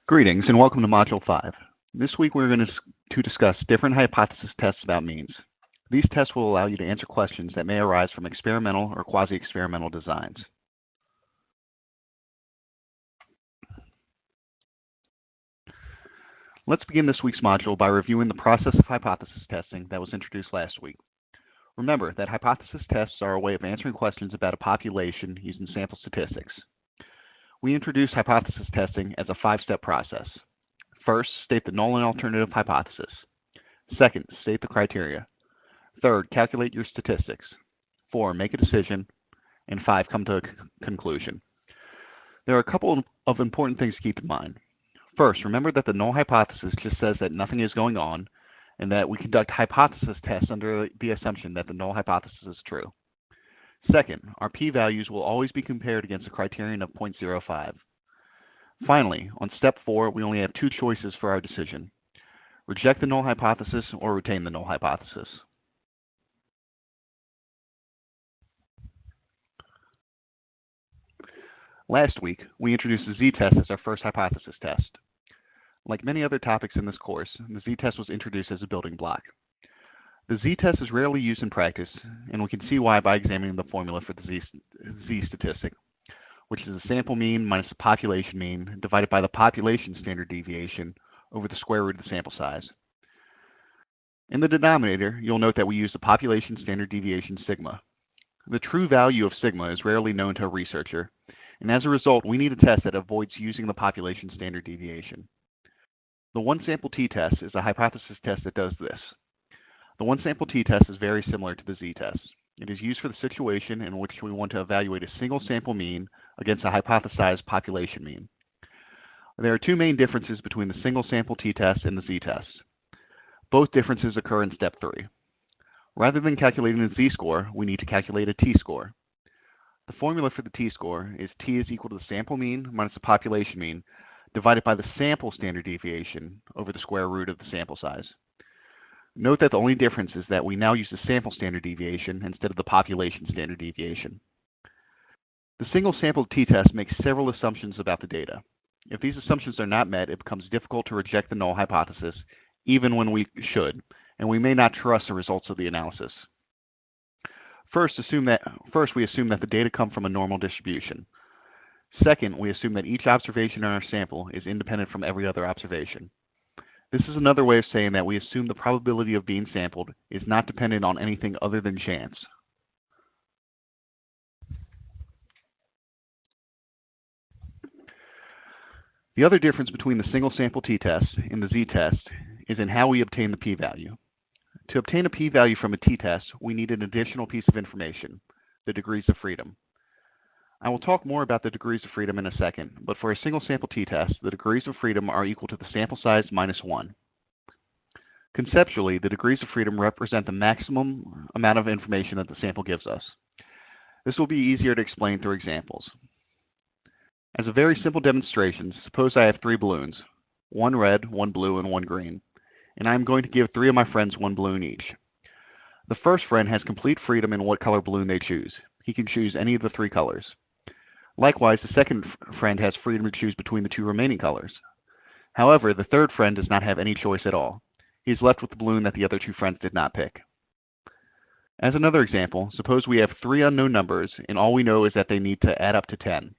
Greetings and welcome to Module 5. This week we're going to discuss different hypothesis tests about means. These tests will allow you to answer questions that may arise from experimental or quasi-experimental designs. Let's begin this week's module by reviewing the process of hypothesis testing that was introduced last week. Remember that hypothesis tests are a way of answering questions about a population using sample statistics. We introduce hypothesis testing as a 5-step process. First, state the null and alternative hypothesis. Second, state the criteria. Third, calculate your statistics. 4, make a decision. And 5, come to a conclusion. There are a couple of important things to keep in mind. First, remember that the null hypothesis just says that nothing is going on, and that we conduct hypothesis tests under the assumption that the null hypothesis is true. Second, our p-values will always be compared against a criterion of 0.05. Finally, on step 4, we only have 2 choices for our decision: reject the null hypothesis or retain the null hypothesis. Last week, we introduced the z-test as our first hypothesis test. Like many other topics in this course, the z-test was introduced as a building block. The z-test is rarely used in practice, and we can see why by examining the formula for the z-statistic, which is the sample mean minus the population mean divided by the population standard deviation over the square root of the sample size. In the denominator, you'll note that we use the population standard deviation sigma. The true value of sigma is rarely known to a researcher, and as a result, we need a test that avoids using the population standard deviation. The one-sample t-test is a hypothesis test that does this. The one-sample t-test is very similar to the z-test. It is used for the situation in which we want to evaluate a single sample mean against a hypothesized population mean. There are 2 main differences between the single sample t-test and the z-test. Both differences occur in step 3. Rather than calculating a z-score, we need to calculate a t-score. The formula for the t-score is t is equal to the sample mean minus the population mean divided by the sample standard deviation over the square root of the sample size. Note that the only difference is that we now use the sample standard deviation instead of the population standard deviation. The single sample t-test makes several assumptions about the data. If these assumptions are not met, it becomes difficult to reject the null hypothesis, even when we should, and we may not trust the results of the analysis. First, we assume that the data come from a normal distribution. Second, we assume that each observation in our sample is independent from every other observation. This is another way of saying that we assume the probability of being sampled is not dependent on anything other than chance. The other difference between the single sample t-test and the z-test is in how we obtain the p-value. To obtain a p-value from a t-test, we need an additional piece of information, the degrees of freedom. I will talk more about the degrees of freedom in a second, but for a single sample t-test, the degrees of freedom are equal to the sample size minus 1. Conceptually, the degrees of freedom represent the maximum amount of information that the sample gives us. This will be easier to explain through examples. As a very simple demonstration, suppose I have 3 balloons, 1 red, 1 blue, and 1 green, and I am going to give 3 of my friends 1 balloon each. The first friend has complete freedom in what color balloon they choose. He can choose any of the 3 colors. Likewise, the second friend has freedom to choose between the 2 remaining colors. However, the third friend does not have any choice at all. He is left with the balloon that the other 2 friends did not pick. As another example, suppose we have 3 unknown numbers, and all we know is that they need to add up to 10.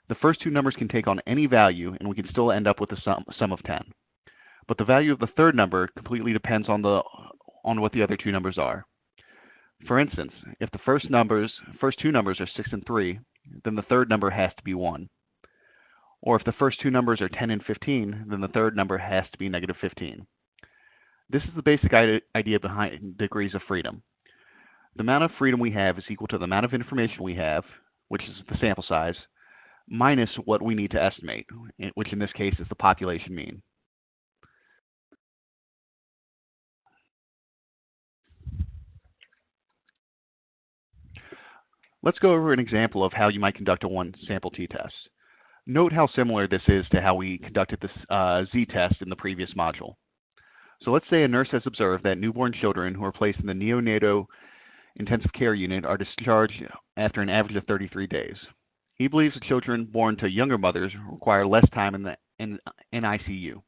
The first 2 numbers can take on any value, and we can still end up with a sum of 10. But the value of the third number completely depends on what the other 2 numbers are. For instance, if the first 2 numbers are 6 and 3, then the third number has to be 1. Or if the first 2 numbers are 10 and 15, then the third number has to be negative 15. This is the basic idea behind degrees of freedom. The amount of freedom we have is equal to the amount of information we have, which is the sample size, minus what we need to estimate, which in this case is the population mean. Let's go over an example of how you might conduct a one-sample t-test. Note how similar this is to how we conducted this z-test in the previous module. So let's say a nurse has observed that newborn children who are placed in the neonatal intensive care unit are discharged after an average of 33 days. He believes the children born to younger mothers require less time in the NICU.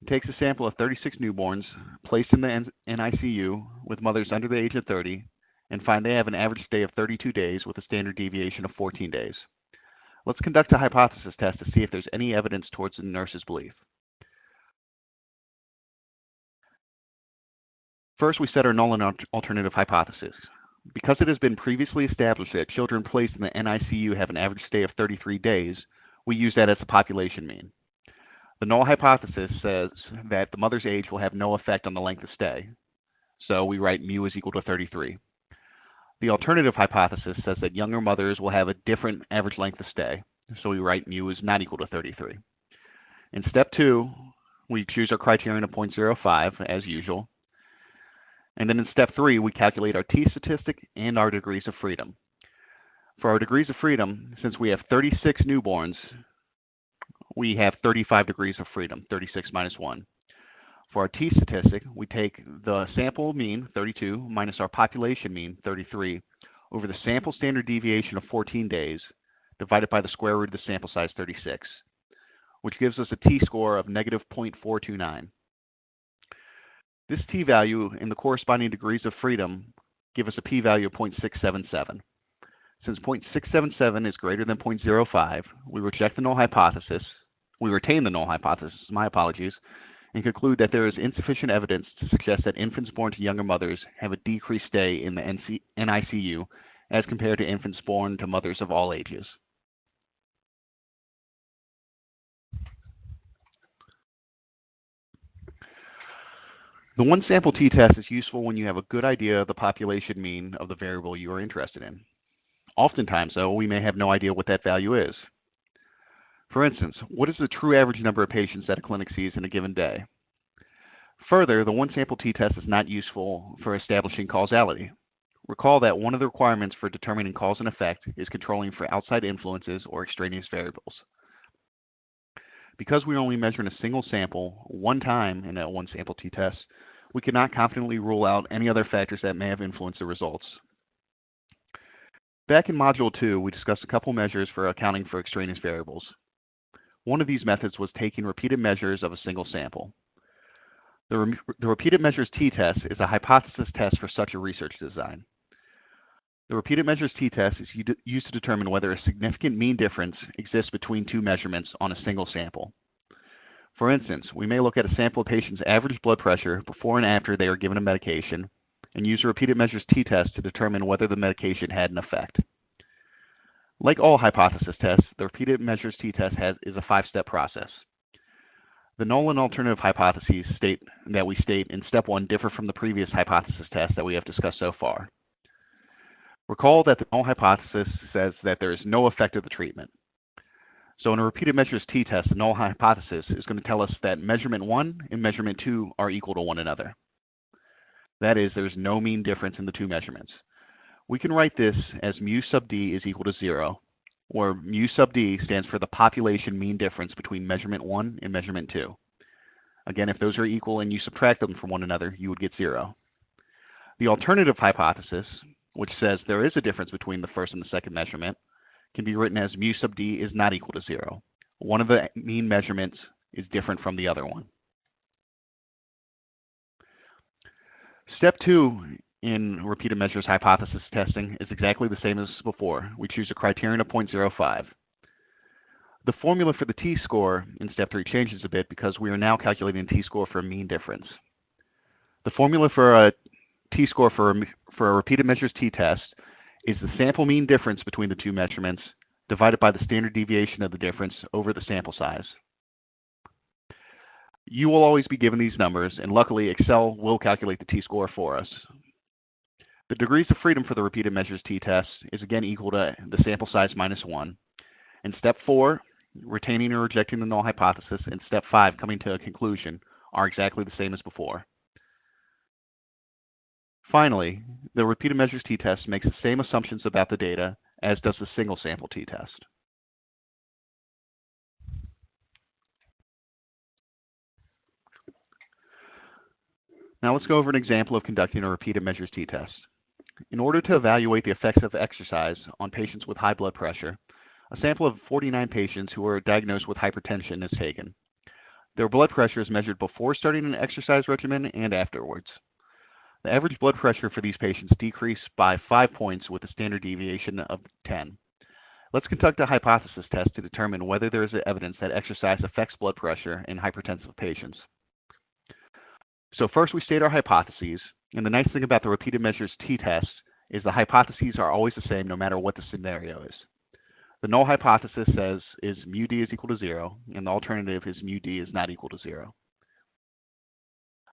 It takes a sample of 36 newborns placed in the NICU with mothers under the age of 30 and find they have an average stay of 32 days with a standard deviation of 14 days. Let's conduct a hypothesis test to see if there's any evidence towards the nurse's belief. First, we set our null and alternative hypothesis. Because it has been previously established that children placed in the NICU have an average stay of 33 days, we use that as a population mean. The null hypothesis says that the mother's age will have no effect on the length of stay, so we write mu is equal to 33. The alternative hypothesis says that younger mothers will have a different average length of stay, so we write mu is not equal to 33. In step 2, we choose our criterion of 0.05 as usual. And then in step 3, we calculate our t-statistic and our degrees of freedom. For our degrees of freedom, since we have 36 newborns, we have 35 degrees of freedom, 36 minus 1. For our t-statistic, we take the sample mean, 32, minus our population mean, 33, over the sample standard deviation of 14 days, divided by the square root of the sample size, 36, which gives us a t-score of negative 0.429. This t-value and the corresponding degrees of freedom give us a p-value of 0.677. Since 0.677 is greater than 0.05, we reject the null hypothesis. We retain the null hypothesis, my apologies, and conclude that there is insufficient evidence to suggest that infants born to younger mothers have a decreased stay in the NICU as compared to infants born to mothers of all ages. The one sample t-test is useful when you have a good idea of the population mean of the variable you are interested in. Oftentimes, though, we may have no idea what that value is. For instance, what is the true average number of patients that a clinic sees in a given day? Further, the one sample t-test is not useful for establishing causality. Recall that one of the requirements for determining cause and effect is controlling for outside influences or extraneous variables. Because we only measure in a single sample one time in a one sample t-test, we cannot confidently rule out any other factors that may have influenced the results. Back in Module 2, we discussed a couple measures for accounting for extraneous variables. One of these methods was taking repeated measures of a single sample. The repeated measures t-test is a hypothesis test for such a research design. The repeated measures t-test is used to determine whether a significant mean difference exists between two measurements on a single sample. For instance, we may look at a sample of patients' average blood pressure before and after they are given a medication and use a repeated measures t-test to determine whether the medication had an effect. Like all hypothesis tests, the repeated measures t-test is a 5-step process. The null and alternative hypotheses that we state in step 1 differ from the previous hypothesis test that we have discussed so far. Recall that the null hypothesis says that there is no effect of the treatment. So in a repeated measures t-test, the null hypothesis is going to tell us that measurement 1 and measurement 2 are equal to one another. That is, there's no mean difference in the two measurements. We can write this as mu sub d is equal to 0, where mu sub d stands for the population mean difference between measurement 1 and measurement 2. Again, if those are equal and you subtract them from one another, you would get 0. The alternative hypothesis, which says there is a difference between the first and the second measurement, can be written as mu sub d is not equal to 0. One of the mean measurements is different from the other one. Step 2 in repeated measures hypothesis testing is exactly the same as before. We choose a criterion of 0.05. The formula for the t-score in step 3 changes a bit because we are now calculating t-score for a mean difference. The formula for a t-score for a repeated measures t-test is the sample mean difference between the two measurements divided by the standard deviation of the difference over the sample size. You will always be given these numbers, and luckily Excel will calculate the t-score for us. The degrees of freedom for the repeated measures t-test is again equal to the sample size minus 1. In step 4, retaining or rejecting the null hypothesis, and step 5, coming to a conclusion, are exactly the same as before. Finally, the repeated measures t-test makes the same assumptions about the data as does the single sample t-test. Now let's go over an example of conducting a repeated measures t-test. In order to evaluate the effects of exercise on patients with high blood pressure, A sample of 49 patients who were diagnosed with hypertension is taken. Their blood pressure is measured before starting an exercise regimen and afterwards. The average blood pressure for these patients decreased by 5 points with a standard deviation of 10. Let's conduct a hypothesis test to determine whether there is evidence that exercise affects blood pressure in hypertensive patients. So first we state our hypotheses, and the nice thing about the repeated measures t-test is the hypotheses are always the same no matter what the scenario is. The null hypothesis says is mu d is equal to 0, and the alternative is mu d is not equal to 0.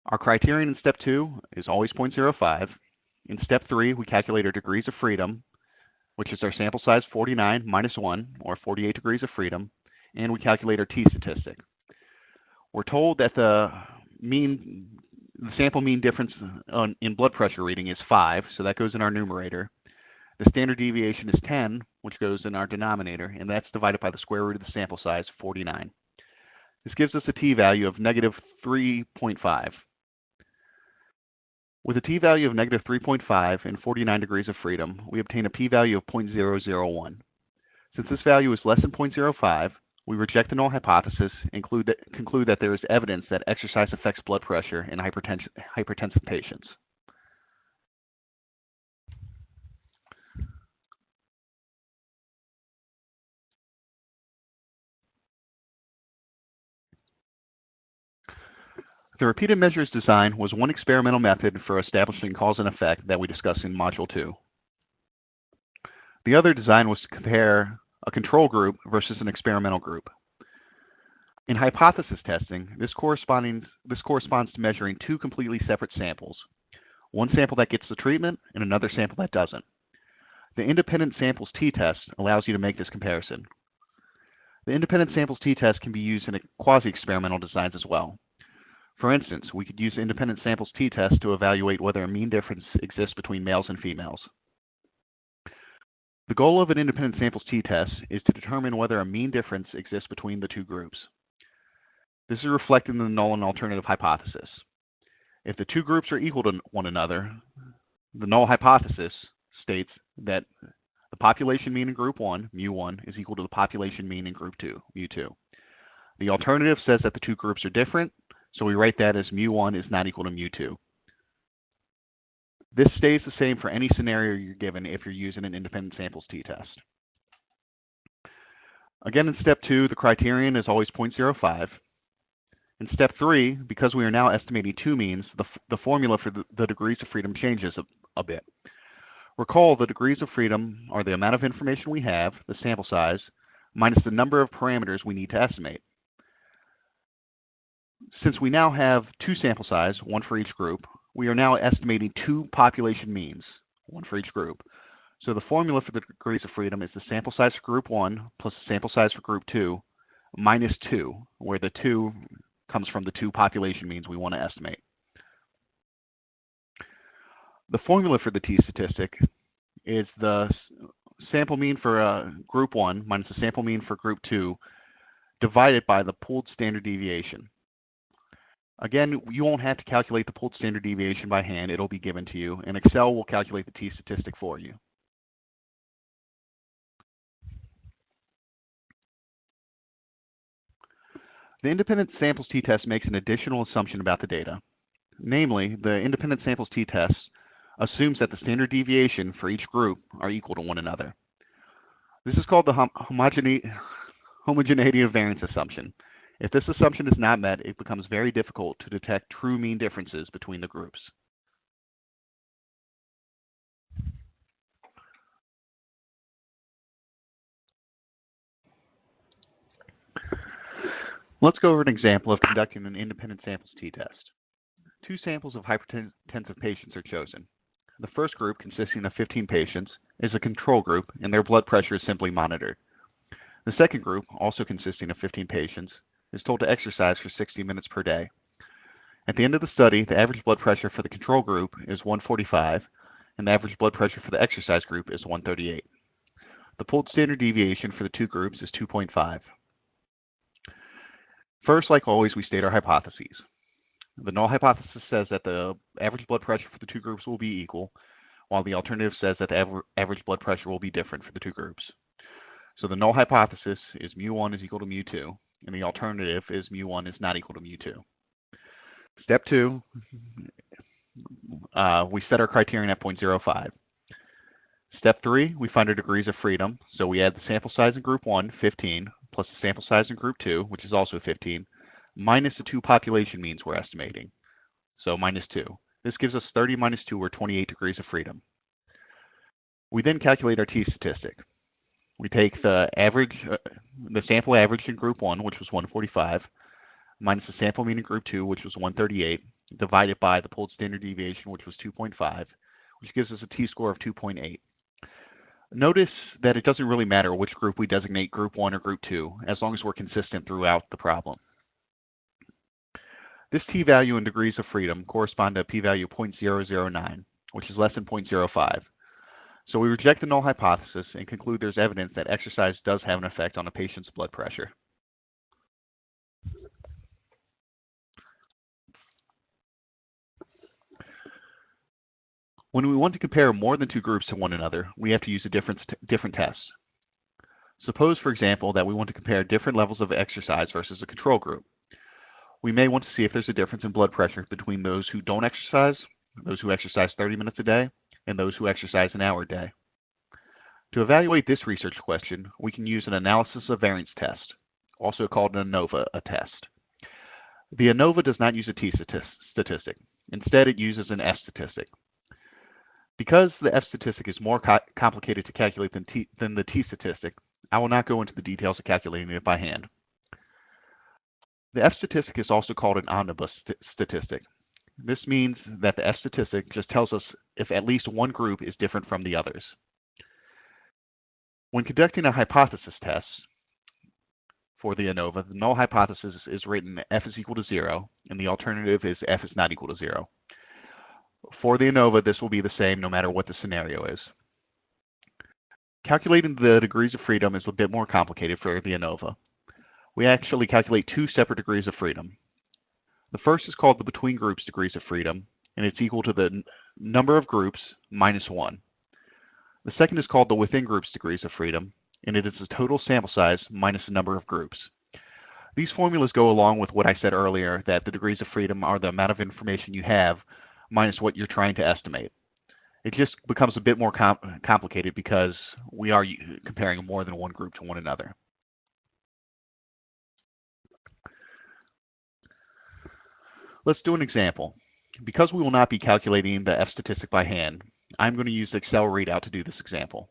Our criterion in step 2 is always 0.05. In step 3, we calculate our degrees of freedom, which is our sample size 49 minus 1, or 48 degrees of freedom, and we calculate our t-statistic. We're told that the sample mean difference in blood pressure reading is 5, so that goes in our numerator. The standard deviation is 10, which goes in our denominator, and that's divided by the square root of the sample size, 49. This gives us a t-value of negative 3.5. With a t-value of negative 3.5 and 49 degrees of freedom, we obtain a p-value of 0.001. Since this value is less than 0.05, we reject the null hypothesis and conclude that there is evidence that exercise affects blood pressure in hypertensive patients. The repeated measures design was one experimental method for establishing cause and effect that we discussed in Module 2. The other design was to compare a control group versus an experimental group. In hypothesis testing, this corresponds to measuring two completely separate samples, one sample that gets the treatment and another sample that doesn't. The independent samples t-test allows you to make this comparison. The independent samples t-test can be used in quasi-experimental designs as well. For instance, we could use the independent samples t-test to evaluate whether a mean difference exists between males and females. The goal of an independent samples t-test is to determine whether a mean difference exists between the two groups. This is reflected in the null and alternative hypothesis. If the two groups are equal to one another, the null hypothesis states that the population mean in group 1, mu1, is equal to the population mean in group 2, mu2. The alternative says that the two groups are different, so we write that as mu1 is not equal to mu2. This stays the same for any scenario you're given if you're using an independent samples t-test. Again, in step 2, the criterion is always 0.05. In step 3, because we are now estimating two means, the formula for the degrees of freedom changes a bit. Recall the degrees of freedom are the amount of information we have, the sample size, minus the number of parameters we need to estimate. Since we now have two sample size, one for each group, we are now estimating two population means, one for each group. So the formula for the degrees of freedom is the sample size for group 1 plus the sample size for group 2 minus 2, where the 2 comes from the two population means we want to estimate. The formula for the t-statistic is the sample mean for group 1 minus the sample mean for group 2 divided by the pooled standard deviation. Again, you won't have to calculate the pooled standard deviation by hand. It'll be given to you, and Excel will calculate the t-statistic for you. The independent samples t-test makes an additional assumption about the data. Namely, the independent samples t-test assumes that the standard deviation for each group are equal to one another. This is called the homogeneity of variance assumption. If this assumption is not met, it becomes very difficult to detect true mean differences between the groups. Let's go over an example of conducting an independent samples t-test. Two samples of hypertensive patients are chosen. The first group, consisting of 15 patients, is a control group, and their blood pressure is simply monitored. The second group, also consisting of 15 patients, is told to exercise for 60 minutes per day. At the end of the study, the average blood pressure for the control group is 145, and the average blood pressure for the exercise group is 138. The pooled standard deviation for the two groups is 2.5. First, like always, we state our hypotheses. The null hypothesis says that the average blood pressure for the two groups will be equal, while the alternative says that the average blood pressure will be different for the two groups. So the null hypothesis is mu1 is equal to mu2, and the alternative is mu1 is not equal to mu2. Step 2, we set our criterion at 0.05. Step 3, we find our degrees of freedom. So we add the sample size in group 1, 15, plus the sample size in group 2, which is also 15, minus the 2 population means we're estimating. So minus 2. This gives us 30 minus 2, or 28 degrees of freedom. We then calculate our t-statistic. We take the average, the sample average in group 1, which was 145, minus the sample mean in group 2, which was 138, divided by the pooled standard deviation, which was 2.5, which gives us a t-score of 2.8. Notice that it doesn't really matter which group we designate group 1 or group 2, as long as we're consistent throughout the problem. This t-value in degrees of freedom correspond to a p-value of 0.009, which is less than 0.05. So we reject the null hypothesis and conclude there's evidence that exercise does have an effect on a patient's blood pressure. When we want to compare more than 2 groups to one another, we have to use a different test. Suppose, for example, that we want to compare different levels of exercise versus a control group. We may want to see if there's a difference in blood pressure between those who don't exercise, those who exercise 30 minutes a day, and those who exercise an hour a day. To evaluate this research question, we can use an analysis of variance test, also called an ANOVA test. The ANOVA does not use a t-statistic. Instead, it uses an f-statistic. Because the f-statistic is more complicated to calculate than the t-statistic, I will not go into the details of calculating it by hand. The f-statistic is also called an omnibus statistic. This means that the f-statistic just tells us if at least one group is different from the others. When conducting a hypothesis test for the ANOVA, the null hypothesis is written f is equal to 0, and the alternative is f is not equal to 0. For the ANOVA, this will be the same no matter what the scenario is. Calculating the degrees of freedom is a bit more complicated for the ANOVA. We actually calculate 2 separate degrees of freedom. The first is called the between groups degrees of freedom, and it's equal to the number of groups minus 1. The second is called the within groups degrees of freedom, and it is the total sample size minus the number of groups. These formulas go along with what I said earlier, that the degrees of freedom are the amount of information you have minus what you're trying to estimate. It just becomes a bit more complicated because we are comparing more than one group to one another. Let's do an example. Because we will not be calculating the f-statistic by hand, I'm going to use the Excel readout to do this example.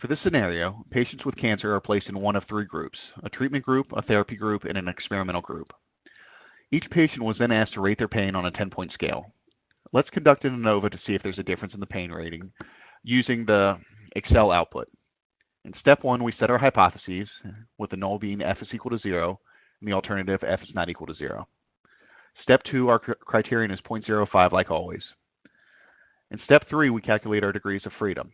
For this scenario, patients with cancer are placed in one of 3 groups: a treatment group, a therapy group, and an experimental group. Each patient was then asked to rate their pain on a 10-point scale. Let's conduct an ANOVA to see if there's a difference in the pain rating using the Excel output. In step 1, we set our hypotheses, with the null being f is equal to 0, and the alternative f is not equal to 0. Step 2, our criterion is 0.05 like always. In step 3, we calculate our degrees of freedom.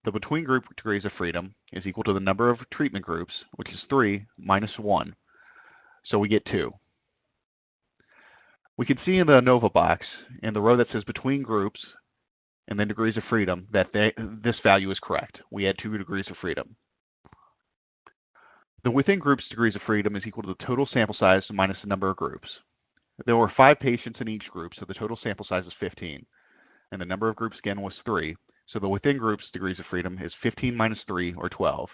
The between group degrees of freedom is equal to the number of treatment groups, which is 3 minus 1, so we get 2. We can see in the ANOVA box, in the row that says between groups and then degrees of freedom, that this value is correct. We had 2 degrees of freedom. The within groups degrees of freedom is equal to the total sample size minus the number of groups. There were 5 patients in each group, so the total sample size is 15. And the number of groups again was 3, so the within groups degrees of freedom is 15 minus 3, or 12.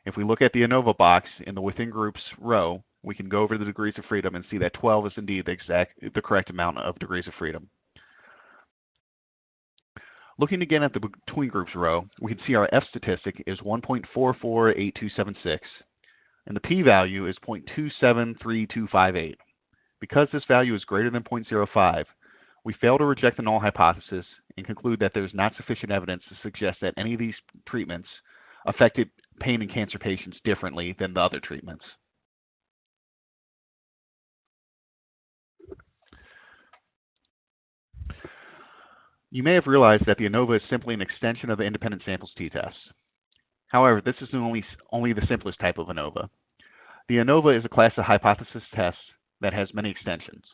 If we look at the ANOVA box in the within groups row, we can go over the degrees of freedom and see that 12 is indeed the correct amount of degrees of freedom. Looking again at the between groups row, we can see our f-statistic is 1.448276, and the p-value is 0.273258. Because this value is greater than 0.05, we fail to reject the null hypothesis and conclude that there is not sufficient evidence to suggest that any of these treatments affected pain in cancer patients differently than the other treatments. You may have realized that the ANOVA is simply an extension of the independent samples t-test. However, this is only the simplest type of ANOVA. The ANOVA is a class of hypothesis tests that has many extensions.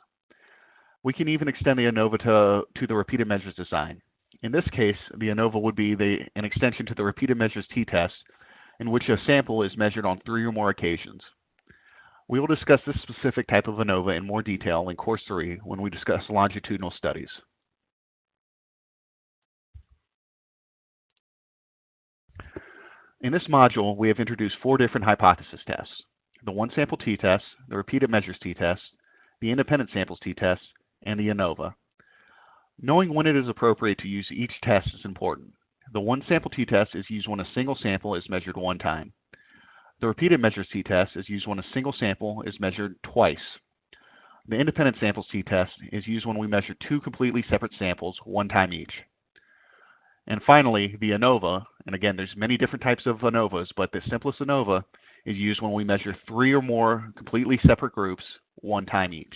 We can even extend the ANOVA to the repeated measures design. In this case, the ANOVA would be an extension to the repeated measures t-test in which a sample is measured on 3 or more occasions. We will discuss this specific type of ANOVA in more detail in Course 3 when we discuss longitudinal studies. In this module, we have introduced 4 different hypothesis tests: the one-sample t-test, the repeated measures t-test, the independent samples t-test, and the ANOVA. Knowing when it is appropriate to use each test is important. The one-sample t-test is used when a single sample is measured one time. The repeated measures t-test is used when a single sample is measured twice. The independent samples t-test is used when we measure 2 completely separate samples one time each. And finally, the ANOVA, and again, there's many different types of ANOVAs, but the simplest ANOVA is used when we measure 3 or more completely separate groups one time each.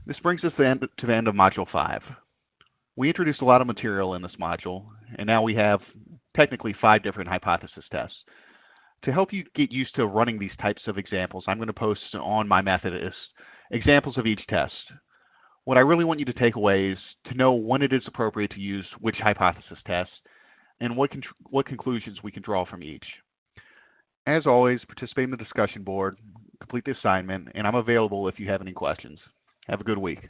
This brings us to the end of Module 5. We introduced a lot of material in this module, and now we have technically 5 different hypothesis tests. To help you get used to running these types of examples, I'm going to post on my Methodist examples of each test. What I really want you to take away is to know when it is appropriate to use which hypothesis test and what conclusions we can draw from each. As always, participate in the discussion board, complete the assignment, and I'm available if you have any questions. Have a good week.